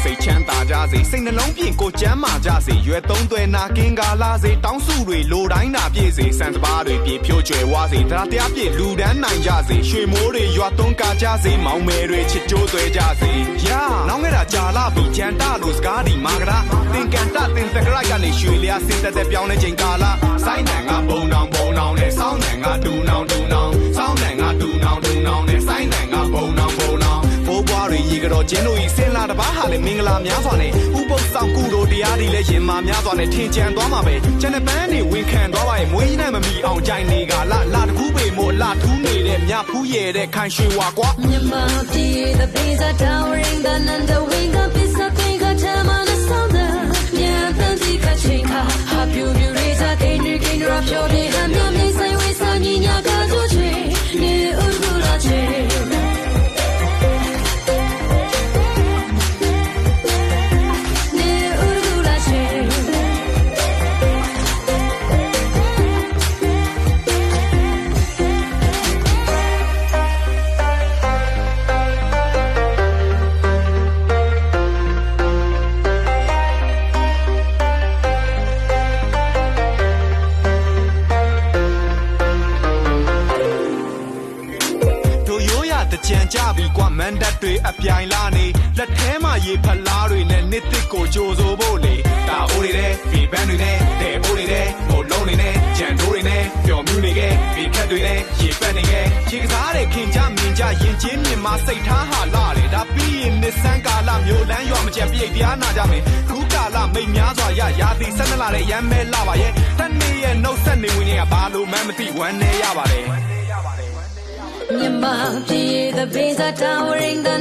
စိတ်ချမ်းသာကြစေစိတ်နှလုံးပြင်ကိုကျမ်းမာကြစေရွယ်သုံးသွဲနာကင်းကားလာစေတောင်းစုတွေလိုတိုင်းနာပြည့်စေစံစပါးတွေပြေဖြိုးကြွယ်ဝစေတရားတရားပြည့်လူဒန်းနိုင်ကြစေရွှေမိုးတွေရွာသွန်းကားကြစေမောင်မယ်တွေချစ်ကြိုးသွဲကြစေယာနောင်ခဲ့တာကြာလာပြီကြံတလို့စကားဒီမာကရာသင်ကန်တသင်တကရိုက်ကနေရွှေလျာစင်တက်တဲ့ပြောင်းနေချိန်ကာလစိုင်းနံကဘုံနောင်နဲ့စောင်းနံကဒူနောင်စောင်းနံကဒူနောင်နဲ့စိုင်းနံကဘုံနောင်ဘိုးဘွားတွေရေကြောကျင်းတို့ဤစင်လာတပားဟာလေမင်္ဂလာများစွာနဲ့ဥပုပ်ဆောင်ကုတို့တရားတွေလည်းရင်မာများစွာနဲ့ထင်ကြံသွားမှာပဲကျန်တဲ့ပန်းတွေဝင်ခံသွားပါရဲ့မွေးနဲ့မမီအောင်ကြိုင်နေကလာတကူးပေမို့လာထူးနေတဲ့မြဖူးရတဲ့ခိုင်ရွှေဝါကွာမြန်မာပြည် the pizza towering the nanda wing the pizza thing got time on the sound the yeah fancy catching happy you raise a king rap your day and your me say we say ni nya ka ju chwe ni urgula cheကြံကြပြီကွာမန်တက်တွေအပြိုင်လာနေလက်ထဲမှာရေဖလားတွေနဲ့နှစ်တစ်ကိုကြိုဆိုဖို့လေတာအိုးတွေနဲ့ဒီဘန်းတွေနဲ့တဲ့အိုးတွေနဲ့မို့လုံးတွေနဲ့ကြံတိုးတွေနဲ့ပျော်မြူးနေခဲ့ဒီခက်တွေနဲ့ရေပက်နေခဲ့ရေကစားတဲ့ခင်ကြမြင်ကြရင်ချင်းမြင်မစိတ်ထားဟာလာတယ်ဒါပြီးရင်နှစ်ဆန်းကာလမျိုးလန်းရွာမကျက်ပြိတ်တရားနာကြမယ်ခုကာလမိတ်များစွာရာသီဆက်နှစ်လာတဲ့ရမ်းမဲလာပါရဲ့တနေ့ရဲ့နှုတ်ဆက်နေဝင်နေကဘာလို့မှမသိဝမ်းနေရပါတယ်Myanmar, the pizza towering the